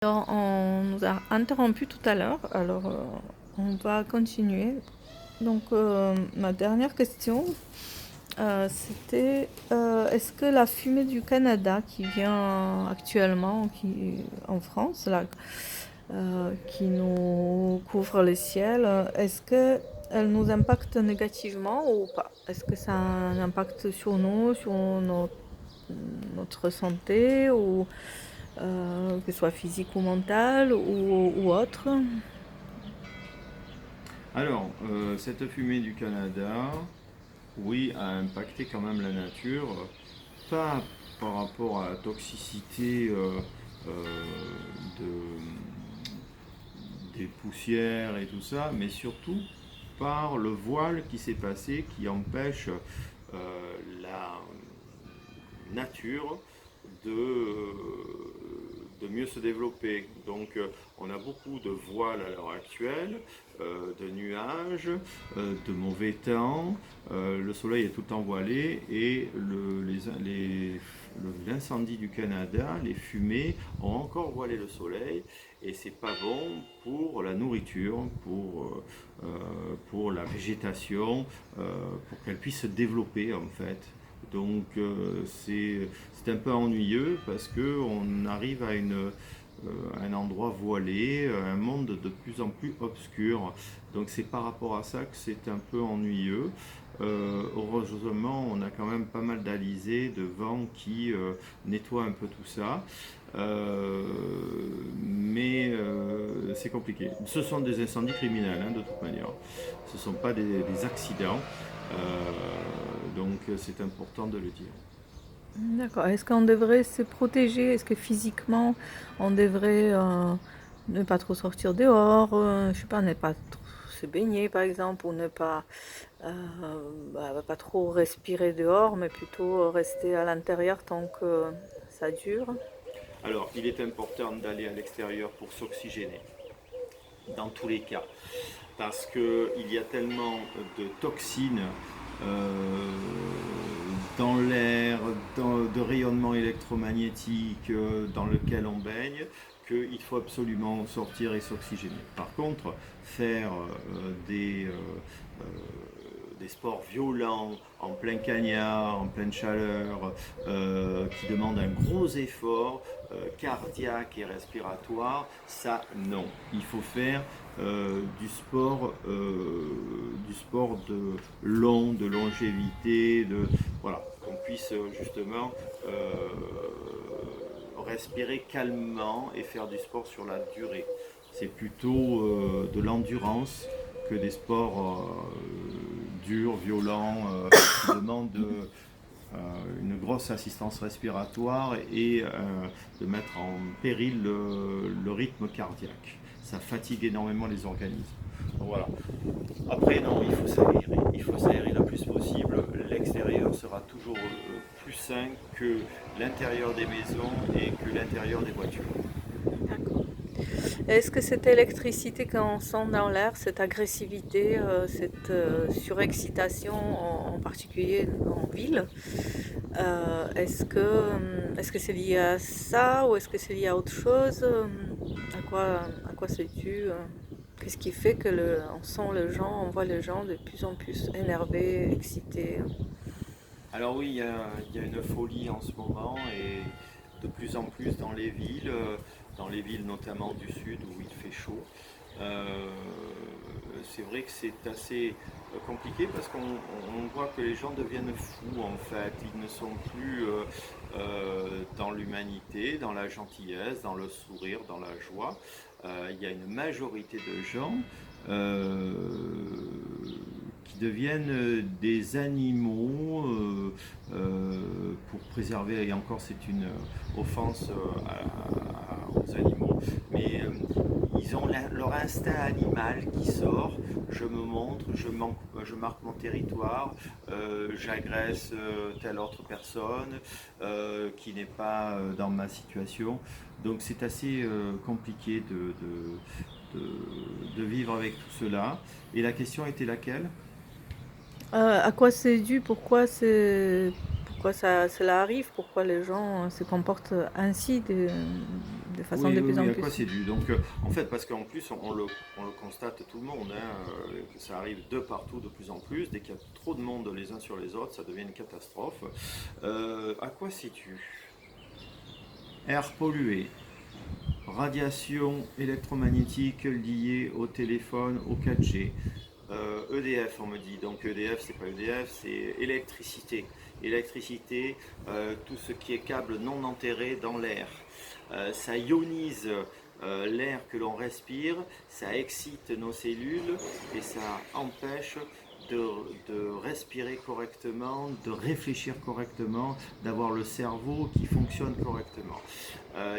Alors, on nous a interrompu tout à l'heure, alors on va continuer. Donc, ma dernière question, c'était est-ce que la fumée du Canada qui vient actuellement en France, là, qui nous couvre le ciel, est-ce que elle nous impacte négativement ou pas? Est-ce que ça a un impact sur nous, sur notre santé ou que ce soit physique ou mental ou autre? Alors, cette fumée du Canada, oui, a impacté quand même la nature, pas par rapport à la toxicité euh, des poussières et tout ça, mais surtout par le voile qui s'est passé qui empêche la nature de mieux se développer. Donc on a beaucoup de voiles à l'heure actuelle, de nuages, de mauvais temps, le soleil est tout le temps voilé et l'incendie du Canada, les fumées ont encore voilé le soleil et c'est pas bon pour la nourriture, pour la végétation, pour qu'elle puisse se développer en fait. Donc c'est un peu ennuyeux parce qu'on arrive à un endroit voilé, un monde de plus en plus obscur. Donc c'est par rapport à ça que c'est un peu ennuyeux. Heureusement, on a quand même pas mal d'alizés, de vent qui nettoient un peu tout ça. Mais c'est compliqué. Ce sont des incendies criminels, hein, de toute manière. Ce ne sont pas des accidents. Donc c'est important de le dire. D'accord. Est-ce qu'on devrait se protéger? Est-ce que physiquement on devrait ne pas trop sortir dehors, je sais pas, ne pas trop se baigner par exemple, ou ne pas, euh, pas trop respirer dehors, mais plutôt rester à l'intérieur tant que ça dure? Alors, il est important d'aller à l'extérieur pour s'oxygéner, dans tous les cas, parce qu'il y a tellement de toxines euh, dans l'air, de rayonnement électromagnétique dans lequel on baigne, qu'il faut absolument sortir et s'oxygéner. Par contre, faire des sports violents, en plein cagnard, en pleine chaleur, qui demandent un gros effort cardiaque et respiratoire, ça non. Il faut faire du sport de long, de longévité, voilà, qu'on puisse justement respirer calmement et faire du sport sur la durée. C'est plutôt de l'endurance que des sports durs, violents, qui demandent une grosse assistance respiratoire et de mettre en péril le rythme cardiaque. Ça fatigue énormément les organismes. Donc voilà. Après, non, il faut s'aérer. Il faut s'aérer le plus possible. L'extérieur sera toujours plus sain que l'intérieur des maisons et que l'intérieur des voitures. D'accord. Est-ce que cette électricité qu'on sent dans l'air, cette agressivité, cette surexcitation, en particulier en ville, est-ce que c'est lié à ça ou est-ce que c'est lié à autre chose? À quoi c'est dû? Qu'est-ce qui fait que on sent les gens, on voit les gens de plus en plus énervés, excités? Alors oui, il y a une folie en ce moment et de plus en plus dans les villes notamment du sud où il fait chaud. Euh, c'est vrai que c'est assez compliqué parce qu'on voit que les gens deviennent fous en fait. Ils ne sont plus dans l'humanité, dans la gentillesse, dans le sourire, dans la joie. Il y a une majorité de gens euh, qui deviennent des animaux pour préserver, et encore c'est une offense aux animaux, mais ils ont leur instinct animal qui sort. Je me montre, je marque mon territoire, j'agresse telle autre personne qui n'est pas dans ma situation. Donc c'est assez compliqué de vivre avec tout cela. Et la question était laquelle? À quoi c'est dû? Pourquoi cela arrive? Pourquoi les gens se comportent ainsi de façon Oui, de oui, plus oui, en à plus. quoi c'est dû? Donc, en fait, parce qu'en plus, on le constate tout le monde, hein, que ça arrive de partout, de plus en plus. Dès qu'il y a trop de monde les uns sur les autres, ça devient une catastrophe. À quoi c'est dû? Air pollué, radiation électromagnétique liée au téléphone, au 4G. EDF, on me dit. Donc EDF, c'est pas EDF, c'est électricité. Électricité, tout ce qui est câble non enterré dans l'air. Ça ionise l'air que l'on respire, ça excite nos cellules et ça empêche de, de respirer correctement, de réfléchir correctement, d'avoir le cerveau qui fonctionne correctement.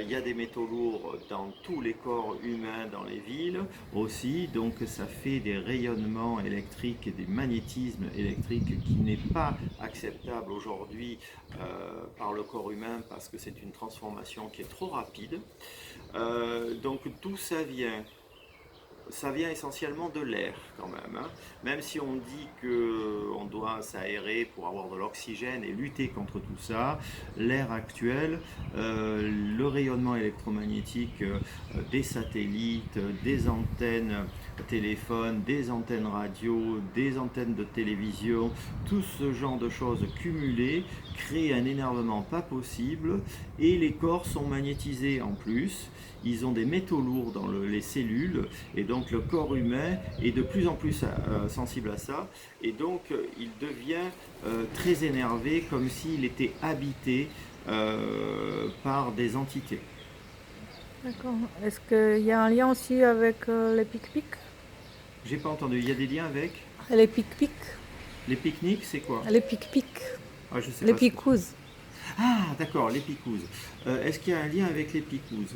Il y a des métaux lourds dans tous les corps humains, dans les villes aussi, donc ça fait des rayonnements électriques et des magnétismes électriques qui n'est pas acceptable aujourd'hui par le corps humain parce que c'est une transformation qui est trop rapide. Donc d'où ça vient essentiellement de l'air quand même, hein. Même si on dit qu'on doit s'aérer pour avoir de l'oxygène et lutter contre tout ça, l'air actuel, le rayonnement électromagnétique des satellites, des antennes téléphones, des antennes radio, des antennes de télévision, tout ce genre de choses cumulées crée un énervement pas possible et les corps sont magnétisés en plus. Ils ont des métaux lourds dans les cellules et donc le corps humain est de plus en plus sensible à ça et donc il devient très énervé comme s'il était habité par des entités. D'accord. Est-ce qu'il y a un lien aussi avec les pic-pic? J'ai pas entendu, il y a des liens avec Les pic-pic? les pique-niques, c'est quoi? Les pic-pic? Ah, je sais Les pas ce que picouzes? Ah, d'accord, les picouzes. Est-ce qu'il y a un lien avec les picouzes?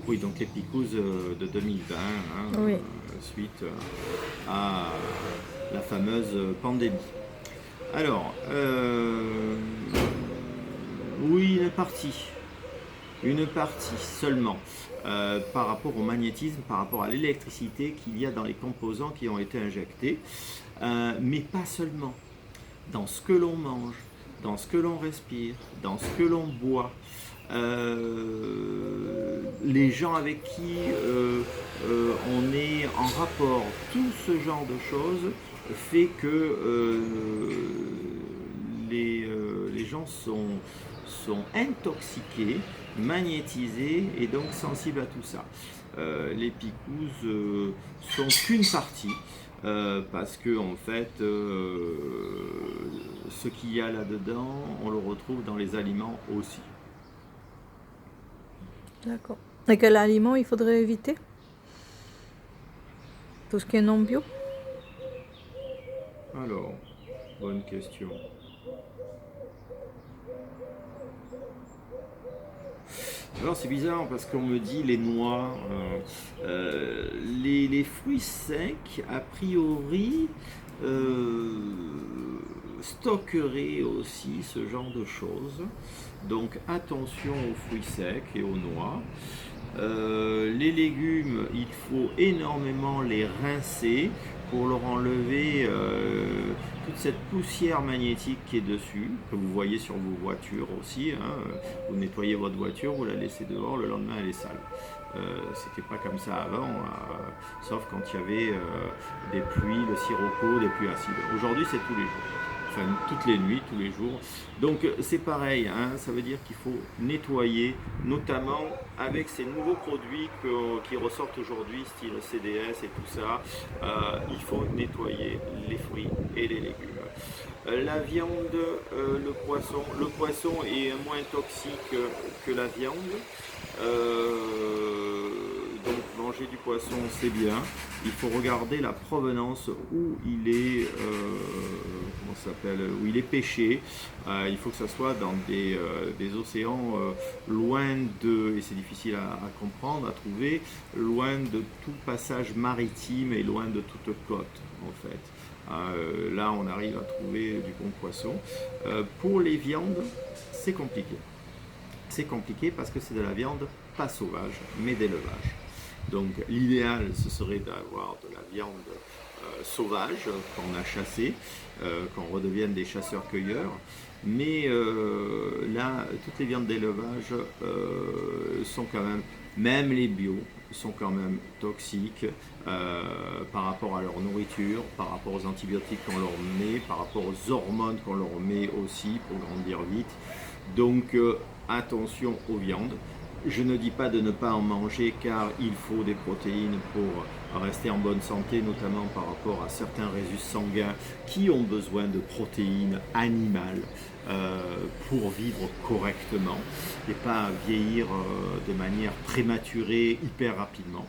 Oui, donc les picouzes de 2020, hein, Oui. suite à la fameuse pandémie. Alors, oui, une partie seulement, par rapport au magnétisme, par rapport à l'électricité qu'il y a dans les composants qui ont été injectés, mais pas seulement. Dans ce que l'on mange, dans ce que l'on respire, dans ce que l'on boit, les gens avec qui on est en rapport, tout ce genre de choses fait que les gens sont intoxiqués, magnétisés et donc sensibles à tout ça. Les picouzes sont qu'une partie. Parce que en fait, ce qu'il y a là-dedans, on le retrouve dans les aliments aussi. D'accord. Et quel aliment il faudrait éviter? Tout ce qui est non bio? Alors, bonne question. Alors c'est bizarre parce qu'on me dit les noix, les fruits secs, a priori, stockeraient aussi ce genre de choses. Donc attention aux fruits secs et aux noix. Les légumes, il faut énormément les rincer pour leur enlever toute cette poussière magnétique qui est dessus, que vous voyez sur vos voitures aussi, hein. Vous nettoyez votre voiture, vous la laissez dehors, le lendemain elle est sale. C'était pas comme ça avant, sauf quand il y avait des pluies, le sirocco, des pluies acides. Aujourd'hui c'est tous les jours. Enfin, toutes les nuits, tous les jours. Donc c'est pareil, hein, ça veut dire qu'il faut nettoyer, notamment avec ces nouveaux produits qui ressortent aujourd'hui, style CDS et tout ça. Il faut nettoyer les fruits et les légumes. La viande, le poisson est moins toxique que la viande. Donc manger du poisson c'est bien. Il faut regarder la provenance où il est, où il est pêché. Il faut que ça soit dans des océans loin de, et c'est difficile à comprendre, à trouver, loin de tout passage maritime et loin de toute côte en fait. Là on arrive à trouver du bon poisson. Pour les viandes, c'est compliqué. C'est compliqué parce que c'est de la viande pas sauvage, mais d'élevage. Donc l'idéal, ce serait d'avoir de la viande sauvage qu'on a chassée, qu'on redevienne des chasseurs-cueilleurs. Mais là, toutes les viandes d'élevage sont quand même les bio, sont quand même toxiques par rapport à leur nourriture, par rapport aux antibiotiques qu'on leur met, par rapport aux hormones qu'on leur met aussi pour grandir vite. Donc attention aux viandes. Je ne dis pas de ne pas en manger car il faut des protéines pour rester en bonne santé, notamment par rapport à certains résus sanguins qui ont besoin de protéines animales pour vivre correctement et pas vieillir de manière prématurée hyper rapidement.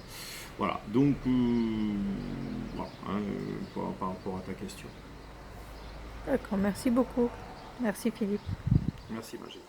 Voilà, donc voilà, par rapport à ta question. D'accord, merci beaucoup. Merci Philippe. Merci Magé.